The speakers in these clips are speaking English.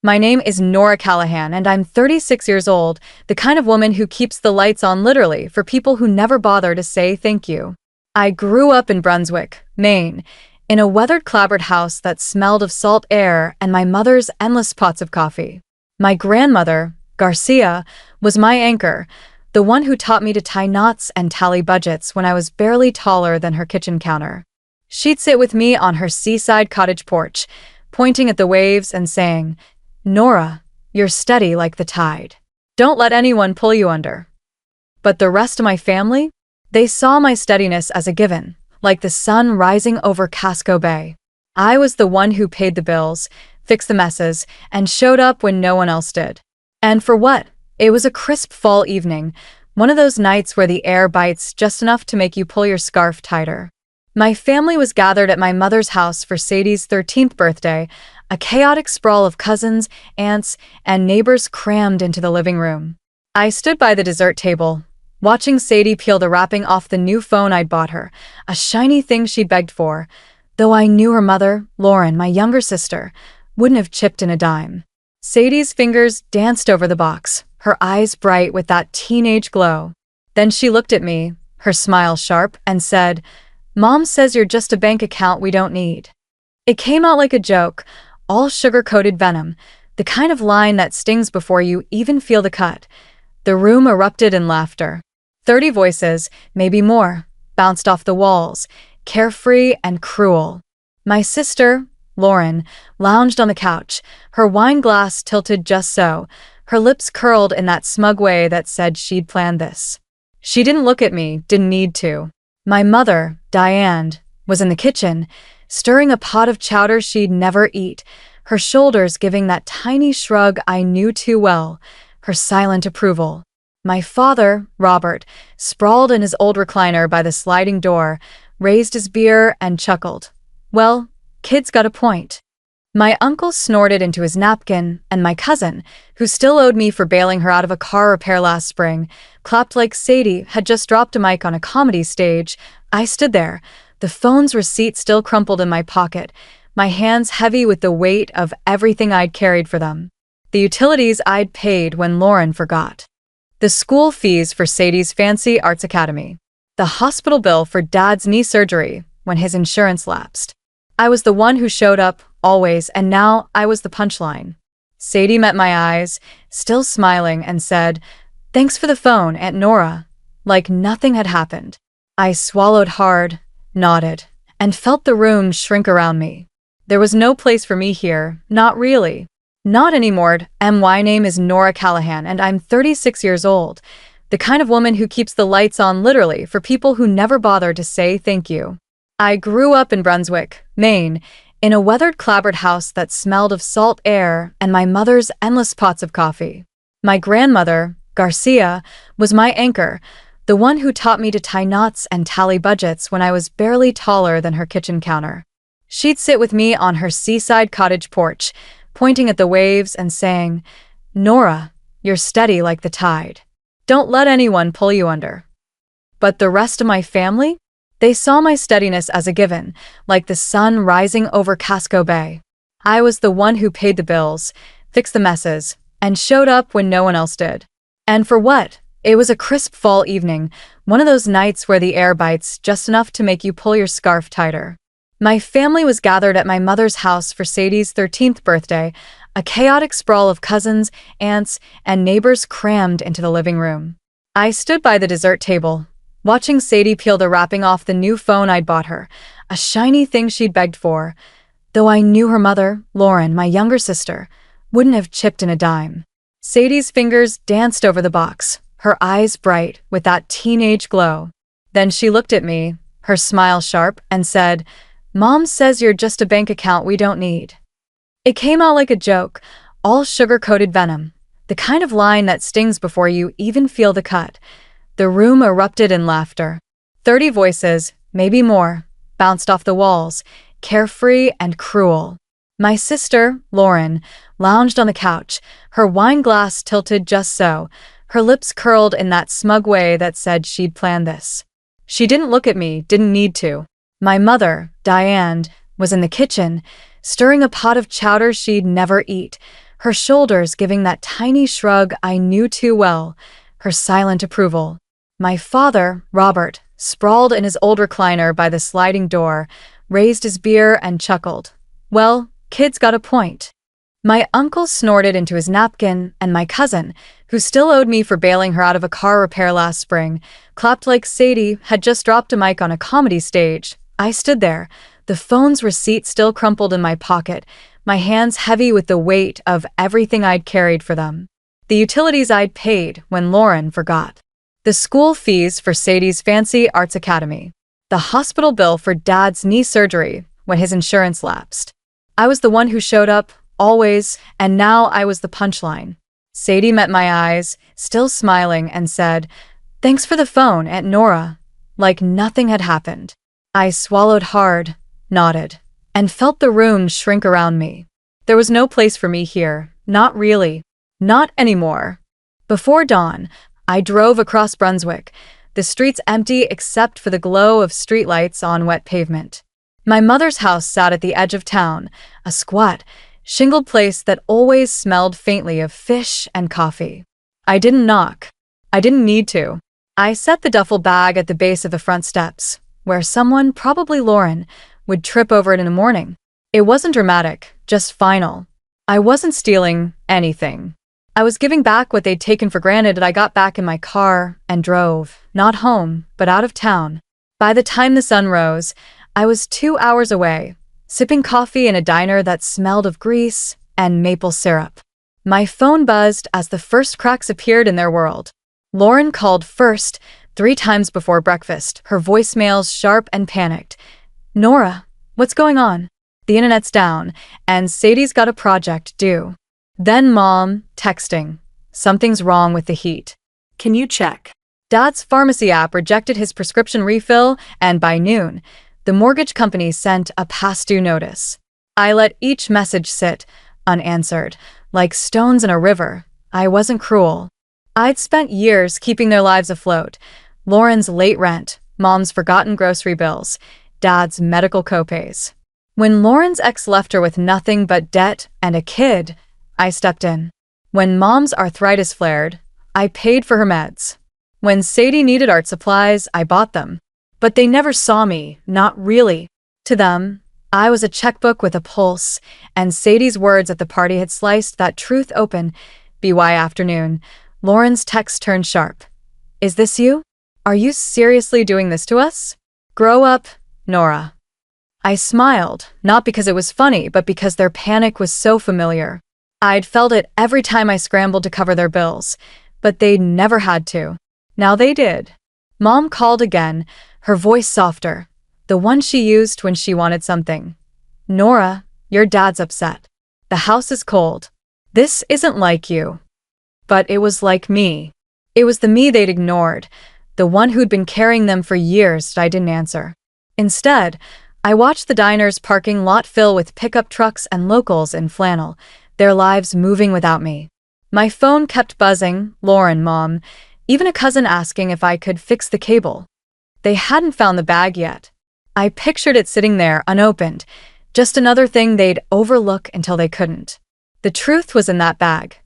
My name is Nora Callahan, and I'm 36 years old, the kind of woman who keeps the lights on literally for people who never bother to say thank you. I grew up in Brunswick, Maine, in a weathered clapboard house that smelled of salt air and my mother's endless pots of coffee. My grandmother, Garcia, was my anchor, the one who taught me to tie knots and tally budgets when I was barely taller than her kitchen counter. She'd sit with me on her seaside cottage porch, pointing at the waves and saying, "Nora, you're steady like the tide. Don't let anyone pull you under." But the rest of my family? They saw my steadiness as a given, like the sun rising over Casco Bay. I was the one who paid the bills, fixed the messes, and showed up when no one else did. And for what? It was a crisp fall evening, one of those nights where the air bites just enough to make you pull your scarf tighter. My family was gathered at my mother's house for Sadie's 13th birthday, a chaotic sprawl of cousins, aunts, and neighbors crammed into the living room. I stood by the dessert table, watching Sadie peel the wrapping off the new phone I'd bought her, a shiny thing she'd begged for, though I knew her mother, Lauren, my younger sister, wouldn't have chipped in a dime. Sadie's fingers danced over the box, her eyes bright with that teenage glow. Then she looked at me, her smile sharp, and said, "Mom says you're just a bank account we don't need." It came out like a joke, all sugar-coated venom, the kind of line that stings before you even feel the cut. The room erupted in laughter. 30 voices, maybe more, bounced off the walls, carefree and cruel. My sister, Lauren, lounged on the couch, her wine glass tilted just so, her lips curled in that smug way that said she'd planned this. She didn't look at me, didn't need to. My mother, Diane, was in the kitchen, stirring a pot of chowder she'd never eat, her shoulders giving that tiny shrug I knew too well, her silent approval. My father, Robert, sprawled in his old recliner by the sliding door, raised his beer and chuckled. Well, kid's got a point. My uncle snorted into his napkin, and my cousin, who still owed me for bailing her out of a car repair last spring, clapped like Sadie had just dropped a mic on a comedy stage. I stood there, the phone's receipt still crumpled in my pocket, my hands heavy with the weight of everything I'd carried for them. The utilities I'd paid when Lauren forgot. The school fees for Sadie's fancy arts academy. The hospital bill for Dad's knee surgery when his insurance lapsed. I was the one who showed up, always, and now I was the punchline. Sadie met my eyes, still smiling, and said, "Thanks for the phone, Aunt Nora," like nothing had happened. I swallowed hard, nodded, and felt the room shrink around me. There was no place for me here, not really. Not anymore. My name is Nora Callahan, and I'm 36 years old, the kind of woman who keeps the lights on literally for people who never bother to say thank you. I grew up in Brunswick, Maine, in a weathered clapboard house that smelled of salt air and my mother's endless pots of coffee. My grandmother, Garcia, was my anchor, the one who taught me to tie knots and tally budgets when I was barely taller than her kitchen counter. She'd sit with me on her seaside cottage porch, pointing at the waves and saying, "Nora, you're steady like the tide. Don't let anyone pull you under." But the rest of my family? They saw my steadiness as a given, like the sun rising over Casco Bay. I was the one who paid the bills, fixed the messes, and showed up when no one else did. And for what? It was a crisp fall evening, one of those nights where the air bites just enough to make you pull your scarf tighter. My family was gathered at my mother's house for Sadie's 13th birthday, a chaotic sprawl of cousins, aunts, and neighbors crammed into the living room. I stood by the dessert table, watching Sadie peel the wrapping off the new phone I'd bought her, a shiny thing she'd begged for, though I knew her mother, Lauren, my younger sister, wouldn't have chipped in a dime. Sadie's fingers danced over the box, her eyes bright with that teenage glow. Then she looked at me, her smile sharp, and said, "Mom says you're just a bank account we don't need." It came out like a joke, all sugar-coated venom, the kind of line that stings before you even feel the cut. The room erupted in laughter. 30 voices, maybe more, bounced off the walls, carefree and cruel. My sister, Lauren, lounged on the couch, her wine glass tilted just so, her lips curled in that smug way that said she'd planned this. She didn't look at me, didn't need to. My mother, Diane, was in the kitchen, stirring a pot of chowder she'd never eat, her shoulders giving that tiny shrug I knew too well, her silent approval. My father, Robert, sprawled in his old recliner by the sliding door, raised his beer and chuckled. Well, kid's got a point. My uncle snorted into his napkin, and my cousin, who still owed me for bailing her out of a car repair last spring, clapped like Sadie had just dropped a mic on a comedy stage. I stood there, the phone's receipt still crumpled in my pocket, my hands heavy with the weight of everything I'd carried for them. The utilities I'd paid when Lauren forgot. The school fees for Sadie's fancy arts academy. The hospital bill for Dad's knee surgery when his insurance lapsed. I was the one who showed up, always, and now I was the punchline. Sadie met my eyes, still smiling, and said, "Thanks for the phone, Aunt Nora," like nothing had happened. I swallowed hard, nodded, and felt the room shrink around me. There was no place for me here, not really, not anymore. Before dawn, I drove across Brunswick, the streets empty except for the glow of streetlights on wet pavement. My mother's house sat at the edge of town, a squat, shingled place that always smelled faintly of fish and coffee. I didn't knock. I didn't need to. I set the duffel bag at the base of the front steps, where someone, probably Lauren, would trip over it in the morning. It wasn't dramatic, just final. I wasn't stealing anything. I was giving back what they'd taken for granted, and I got back in my car and drove, not home, but out of town. By the time the sun rose, I was 2 hours away, sipping coffee in a diner that smelled of grease and maple syrup. My phone buzzed as the first cracks appeared in their world. Lauren called first, 3 times before breakfast, her voicemails sharp and panicked. "Nora, what's going on? The internet's down, and Sadie's got a project due." Then Mom, texting, "Something's wrong with the heat. Can you check?" Dad's pharmacy app rejected his prescription refill, and by noon, the mortgage company sent a past-due notice. I let each message sit, unanswered, like stones in a river. I wasn't cruel. I'd spent years keeping their lives afloat. Lauren's late rent, Mom's forgotten grocery bills, Dad's medical copays. When Lauren's ex left her with nothing but debt and a kid, I stepped in. When Mom's arthritis flared, I paid for her meds. When Sadie needed art supplies, I bought them. But they never saw me, not really. To them, I was a checkbook with a pulse, and Sadie's words at the party had sliced that truth open. BY afternoon, Lauren's text turned sharp. "Is this you? Are you seriously doing this to us? Grow up, Nora." I smiled, not because it was funny, but because their panic was so familiar. I'd felt it every time I scrambled to cover their bills, but they'd never had to. Now they did. Mom called again, her voice softer, the one she used when she wanted something. "Nora, your dad's upset. The house is cold. This isn't like you." But it was like me. It was the me they'd ignored, the one who'd been carrying them for years that I didn't answer. Instead, I watched the diner's parking lot fill with pickup trucks and locals in flannel, their lives moving without me. My phone kept buzzing, Lauren, Mom, even a cousin asking if I could fix the cable. They hadn't found the bag yet. I pictured it sitting there, unopened, just another thing they'd overlook until they couldn't. The truth was in that bag.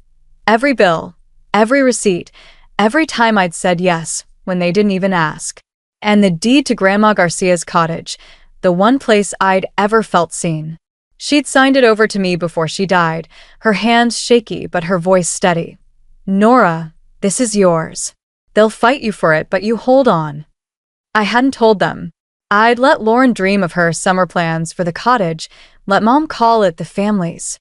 Every bill, every receipt, every time I'd said yes when they didn't even ask. And the deed to Grandma Garcia's cottage, the one place I'd ever felt seen. She'd signed it over to me before she died, her hands shaky but her voice steady. "Nora, this is yours. They'll fight you for it, but you hold on." I hadn't told them. I'd let Lauren dream of her summer plans for the cottage, let Mom call it the family's.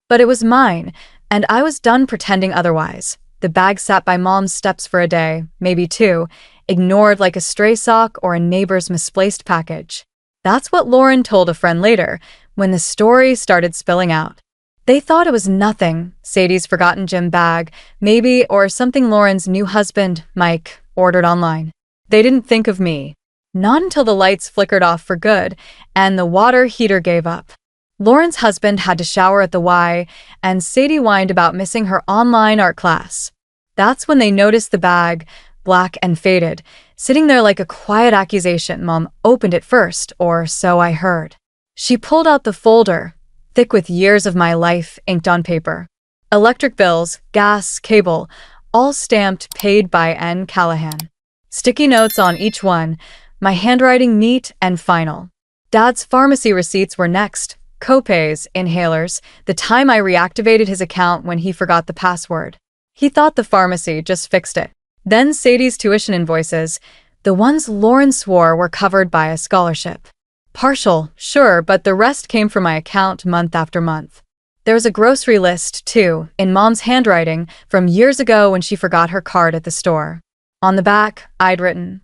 But it was mine, and I was done pretending otherwise. The bag sat by Mom's steps for a day, maybe 2, ignored like a stray sock or a neighbor's misplaced package. That's what Lauren told a friend later, when the story started spilling out. They thought it was nothing, Sadie's forgotten gym bag, maybe, or something Lauren's new husband, Mike, ordered online. They didn't think of me. Not until the lights flickered off for good, and the water heater gave up. Lauren's husband had to shower at the Y, and Sadie whined about missing her online art class. That's when they noticed the bag, black and faded, sitting there like a quiet accusation. Mom opened it first, or so I heard. She pulled out the folder, thick with years of my life inked on paper. Electric bills, gas, cable, all stamped paid by N. Callahan. Sticky notes on each one, my handwriting neat and final. Dad's pharmacy receipts were next. Copays, inhalers, the time I reactivated his account when he forgot the password. He thought the pharmacy just fixed it. Then Sadie's tuition invoices, the ones Lauren swore were covered by a scholarship. Partial, sure, but the rest came from my account month after month. There was a grocery list, too, in Mom's handwriting from years ago when she forgot her card at the store. On the back, I'd written,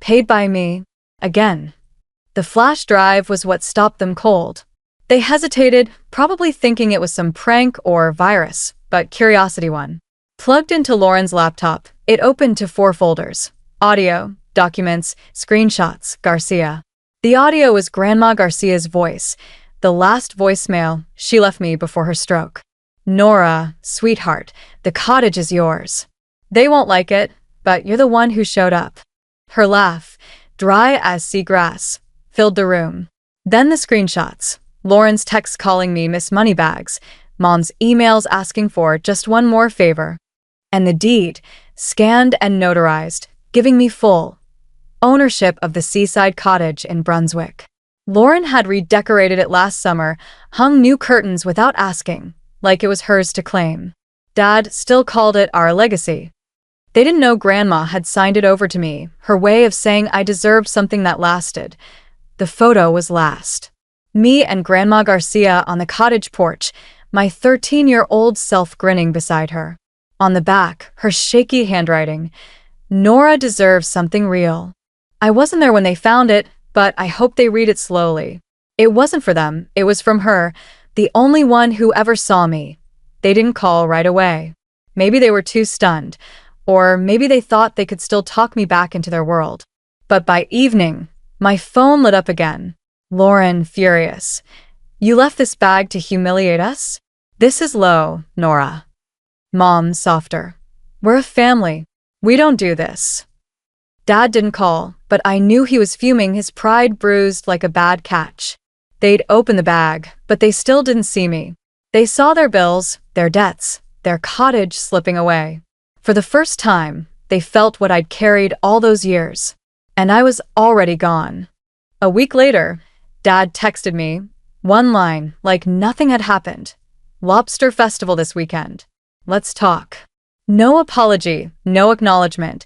"Paid by me." Again. The flash drive was what stopped them cold. They hesitated, probably thinking it was some prank or virus, but curiosity won. Plugged into Lauren's laptop, it opened to 4 folders. Audio, documents, screenshots, Garcia. The audio was Grandma Garcia's voice, the last voicemail she left me before her stroke. "Nora, sweetheart, the cottage is yours. They won't like it, but you're the one who showed up." Her laugh, dry as seagrass, filled the room. Then the screenshots. Lauren's text calling me Miss Moneybags, Mom's emails asking for just one more favor. And the deed, scanned and notarized, giving me full ownership of the seaside cottage in Brunswick. Lauren had redecorated it last summer, hung new curtains without asking, like it was hers to claim. Dad still called it our legacy. They didn't know Grandma had signed it over to me, her way of saying I deserved something that lasted. The photo was last. Me and Grandma Garcia on the cottage porch, my 13-year-old self grinning beside her. On the back, her shaky handwriting, "Nora deserves something real." I wasn't there when they found it, but I hope they read it slowly. It wasn't for them, it was from her, the only one who ever saw me. They didn't call right away. Maybe they were too stunned, or maybe they thought they could still talk me back into their world. But by evening, my phone lit up again. Lauren, furious. "You left this bag to humiliate us? This is low, Nora." Mom, softer. "We're a family. We don't do this." Dad didn't call, but I knew he was fuming, his pride bruised like a bad catch. They'd opened the bag, but they still didn't see me. They saw their bills, their debts, their cottage slipping away. For the first time, they felt what I'd carried all those years. And I was already gone. A week later, Dad texted me, one line, like nothing had happened. "Lobster Festival this weekend. Let's talk." No apology, no acknowledgement,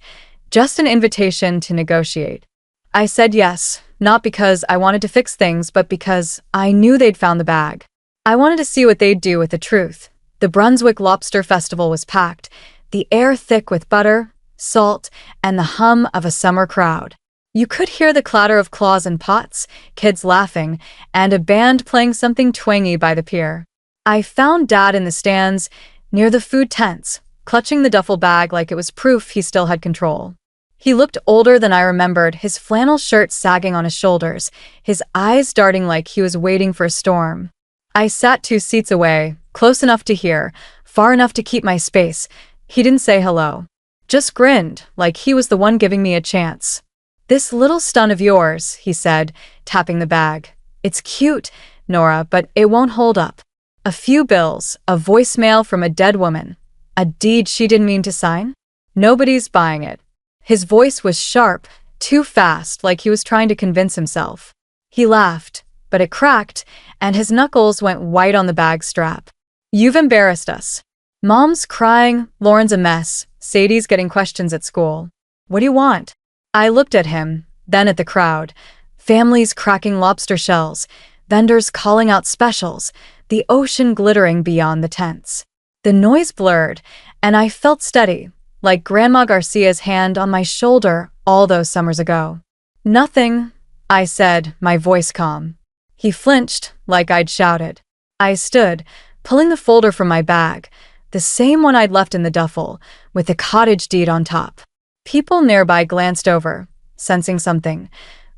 just an invitation to negotiate. I said yes, not because I wanted to fix things, but because I knew they'd found the bag. I wanted to see what they'd do with the truth. The Brunswick Lobster Festival was packed, the air thick with butter, salt, and the hum of a summer crowd. You could hear the clatter of claws and pots, kids laughing, and a band playing something twangy by the pier. I found Dad in the stands, near the food tents, clutching the duffel bag like it was proof he still had control. He looked older than I remembered, his flannel shirt sagging on his shoulders, his eyes darting like he was waiting for a storm. I sat 2 seats away, close enough to hear, far enough to keep my space. He didn't say hello. Just grinned, like he was the one giving me a chance. "This little stun of yours," he said, tapping the bag. "It's cute, Nora, but it won't hold up. A few bills, a voicemail from a dead woman, a deed she didn't mean to sign. Nobody's buying it." His voice was sharp, too fast, like he was trying to convince himself. He laughed, but it cracked, and his knuckles went white on the bag strap. "You've embarrassed us. Mom's crying, Lauren's a mess, Sadie's getting questions at school. What do you want?" I looked at him, then at the crowd. Families cracking lobster shells, vendors calling out specials, the ocean glittering beyond the tents. The noise blurred, and I felt steady, like Grandma Garcia's hand on my shoulder all those summers ago. "Nothing," I said, my voice calm. He flinched, like I'd shouted. I stood, pulling the folder from my bag, the same one I'd left in the duffel, with the cottage deed on top. People nearby glanced over, sensing something.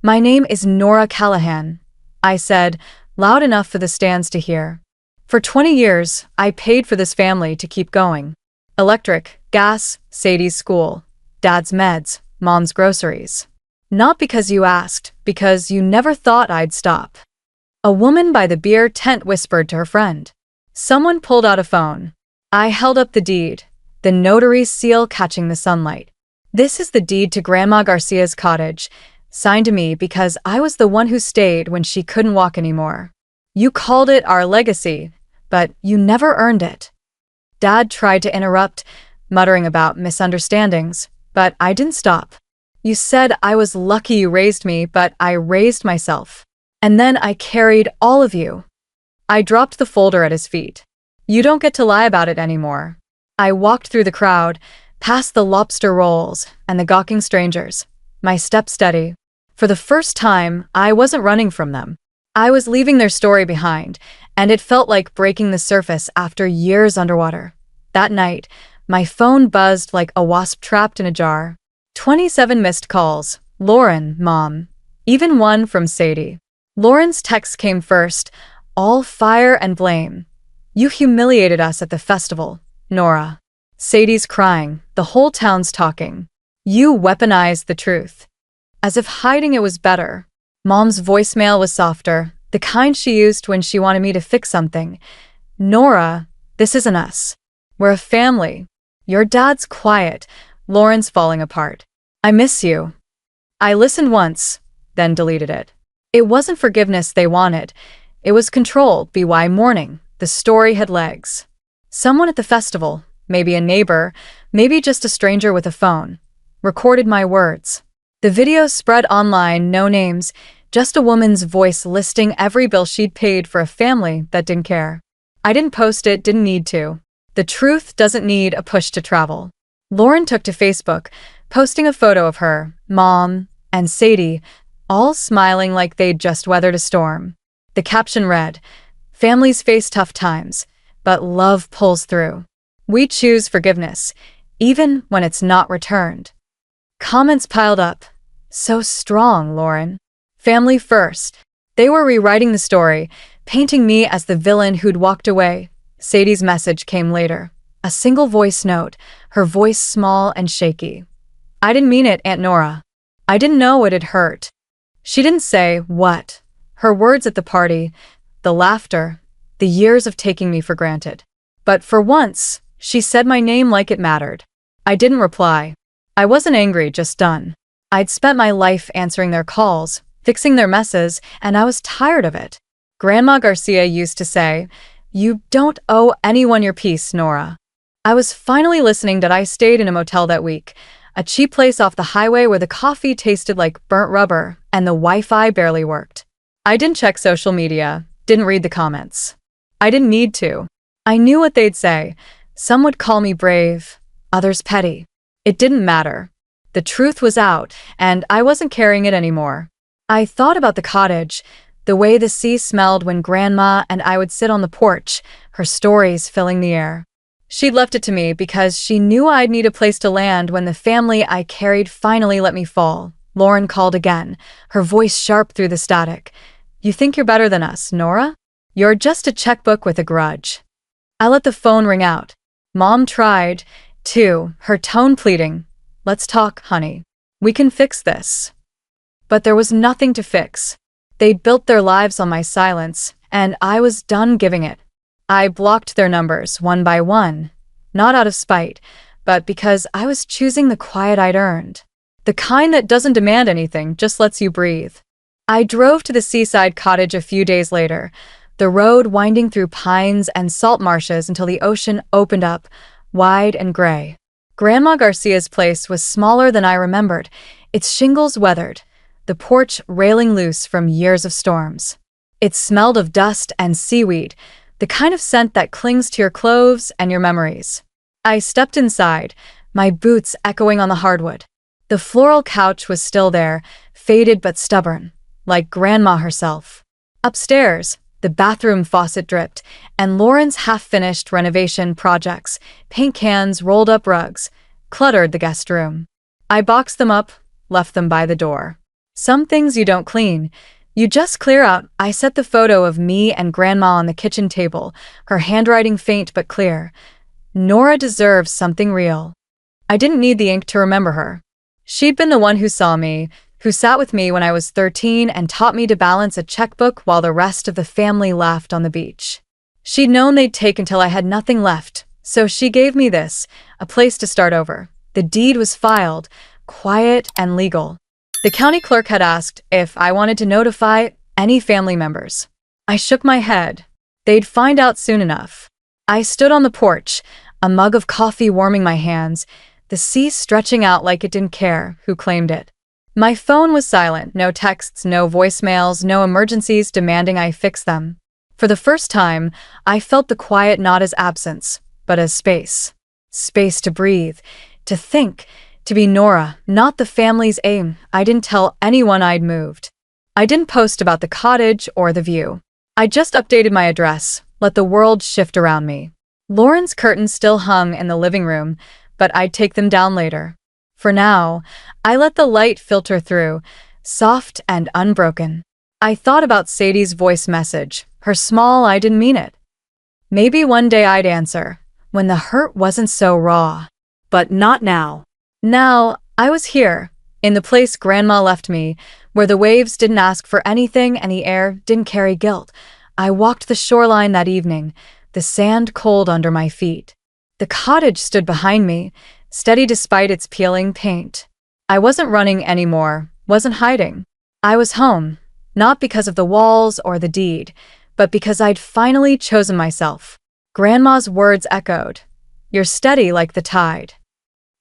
"My name is Nora Callahan," I said, loud enough for the stands to hear. "For 20 years, I paid for this family to keep going. Electric, gas, Sadie's school, Dad's meds, Mom's groceries. Not because you asked, because you never thought I'd stop." A woman by the beer tent whispered to her friend. Someone pulled out a phone. I held up the deed, the notary's seal catching the sunlight. This is the deed to Grandma Garcia's cottage, signed to me because I was the one who stayed when she couldn't walk anymore. You called it our legacy, but you never earned it. Dad tried to interrupt, muttering about misunderstandings, but I didn't stop. You said I was lucky you raised me, but I raised myself. And then I carried all of you. I dropped the folder at his feet. You don't get to lie about it anymore. I walked through the crowd, past the lobster rolls and the gawking strangers, my step steady. For the first time, I wasn't running from them. I was leaving their story behind, and it felt like breaking the surface after years underwater. That night, my phone buzzed like a wasp trapped in a jar. 27 missed calls. Lauren, Mom. Even one from Sadie. Lauren's text came first, all fire and blame. You humiliated us at the festival, Nora. Sadie's crying, the whole town's talking. You weaponized the truth. As if hiding it was better. Mom's voicemail was softer, the kind she used when she wanted me to fix something. Nora, this isn't us. We're a family. Your dad's quiet. Lauren's falling apart. I miss you. I listened once, then deleted it. It wasn't forgiveness they wanted. It was control, BY mourning. The story had legs. Someone at the festival, maybe a neighbor, maybe just a stranger with a phone, recorded my words. The video spread online, no names, just a woman's voice listing every bill she'd paid for a family that didn't care. I didn't post it, didn't need to. The truth doesn't need a push to travel. Lauren took to Facebook, posting a photo of her, Mom, and Sadie, all smiling like they'd just weathered a storm. The caption read, "Families face tough times, but love pulls through. We choose forgiveness, even when it's not returned." Comments piled up. So strong, Lauren. Family first. They were rewriting the story, painting me as the villain who'd walked away. Sadie's message came later. A single voice note, her voice small and shaky. I didn't mean it, Aunt Nora. I didn't know it'd hurt. She didn't say what. Her words at the party, the laughter, the years of taking me for granted. But for once, she said my name like it mattered. I didn't reply. I wasn't angry, just done. I'd spent my life answering their calls, fixing their messes, and I was tired of it. Grandma Garcia used to say, "You don't owe anyone your peace, Nora." I was finally listening that I stayed in a motel that week, a cheap place off the highway where the coffee tasted like burnt rubber and the Wi-Fi barely worked. I didn't check social media, didn't read the comments. I didn't need to. I knew what they'd say. Some would call me brave, others petty. It didn't matter. The truth was out, and I wasn't carrying it anymore. I thought about the cottage, the way the sea smelled when Grandma and I would sit on the porch, her stories filling the air. She'd left it to me because she knew I'd need a place to land when the family I carried finally let me fall. Lauren called again, her voice sharp through the static. "You think you're better than us, Nora? You're just a checkbook with a grudge." I let the phone ring out. Mom tried, too, her tone pleading. "Let's talk, honey. We can fix this." But there was nothing to fix. They'd built their lives on my silence, and I was done giving it. I blocked their numbers one by one, not out of spite, but because I was choosing the quiet I'd earned. The kind that doesn't demand anything, just lets you breathe. I drove to the seaside cottage a few days later, the road winding through pines and salt marshes until the ocean opened up, wide and gray. Grandma Garcia's place was smaller than I remembered, its shingles weathered, the porch railing loose from years of storms. It smelled of dust and seaweed, the kind of scent that clings to your clothes and your memories. I stepped inside, my boots echoing on the hardwood. The floral couch was still there, faded but stubborn, like Grandma herself. Upstairs, the bathroom faucet dripped, and Lauren's half-finished renovation projects, paint cans, rolled-up rugs, cluttered the guest room. I boxed them up, left them by the door. Some things you don't clean, you just clear out. I set the photo of me and Grandma on the kitchen table, her handwriting faint but clear. Nora deserves something real. I didn't need the ink to remember her. She'd been the one who saw me, who sat with me when I was 13 and taught me to balance a checkbook while the rest of the family laughed on the beach. She'd known they'd take until I had nothing left, So she gave me this, a place to start over. The deed was filed, quiet and legal. The county clerk had asked if I wanted to notify any family members. I shook my head. They'd find out soon enough. I stood on the porch, a mug of coffee warming my hands, the sea stretching out like it didn't care who claimed it. My phone was silent, no texts, no voicemails, no emergencies demanding I fix them. For the first time, I felt the quiet not as absence, but as space. Space to breathe, to think, to be Nora, not the family's aim. I didn't tell anyone I'd moved. I didn't post about the cottage or the view. I just updated my address, let the world shift around me. Lauren's curtains still hung in the living room, but I'd take them down later. For now, I let the light filter through, soft and unbroken. I thought about Sadie's voice message, her small "I didn't mean it." Maybe one day I'd answer, when the hurt wasn't so raw. But not now. Now, I was here, in the place Grandma left me, where the waves didn't ask for anything and the air didn't carry guilt. I walked the shoreline that evening, the sand cold under my feet. The cottage stood behind me, steady despite its peeling paint. I wasn't running anymore, wasn't hiding. I was home, not because of the walls or the deed, but because I'd finally chosen myself. Grandma's words echoed, "You're steady like the tide."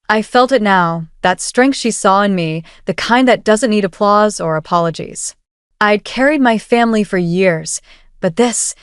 I felt it now, that strength she saw in me, the kind that doesn't need applause or apologies. I'd carried my family for years, but this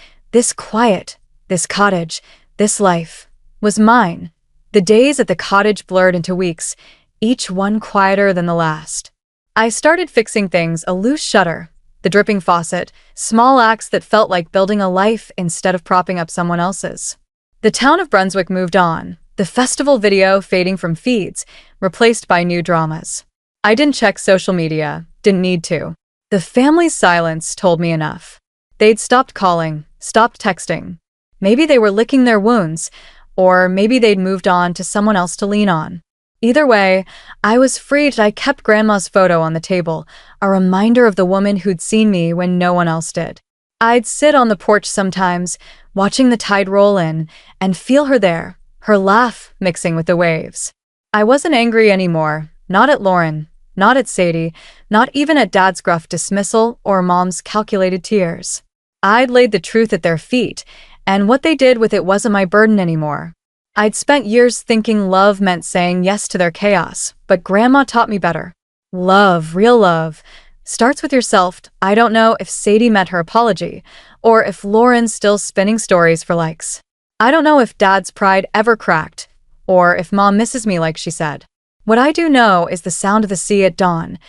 quiet, this cottage, this life, was mine. The days at the cottage blurred into weeks, each one quieter than the last. I started fixing things, a loose shutter, the dripping faucet, small acts that felt like building a life instead of propping up someone else's. The town of Brunswick moved on, the festival video fading from feeds, replaced by new dramas. I didn't check social media, didn't need to. The family's silence told me enough. They'd stopped calling, stopped texting. Maybe they were licking their wounds, or maybe they'd moved on to someone else to lean on. Either way, I was freed. I kept Grandma's photo on the table, a reminder of the woman who'd seen me when no one else did. I'd sit on the porch sometimes, watching the tide roll in, and feel her there, her laugh mixing with the waves. I wasn't angry anymore, not at Lauren, not at Sadie, not even at Dad's gruff dismissal or Mom's calculated tears. I'd laid the truth at their feet, and what they did with it wasn't my burden anymore. I'd spent years thinking love meant saying yes to their chaos, but Grandma taught me better. Love, real love, starts with yourself. I don't know if Sadie meant her apology, or if Lauren's still spinning stories for likes. I don't know if Dad's pride ever cracked, or if Mom misses me like she said. What I do know is the sound of the sea at dawn,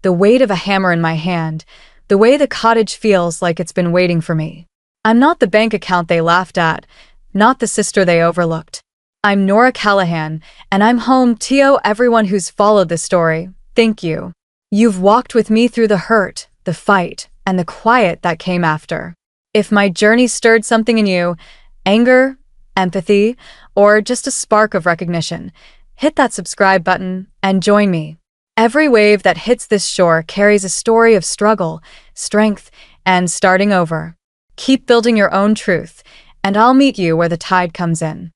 the weight of a hammer in my hand, the way the cottage feels like it's been waiting for me. I'm not the bank account they laughed at, not the sister they overlooked. I'm Nora Callahan, and I'm home to everyone who's followed this story. Thank you. You've walked with me through the hurt, the fight, and the quiet that came after. If my journey stirred something in you, anger, empathy, or just a spark of recognition, hit that subscribe button and join me. Every wave that hits this shore carries a story of struggle, strength, and starting over. Keep building your own truth, and I'll meet you where the tide comes in.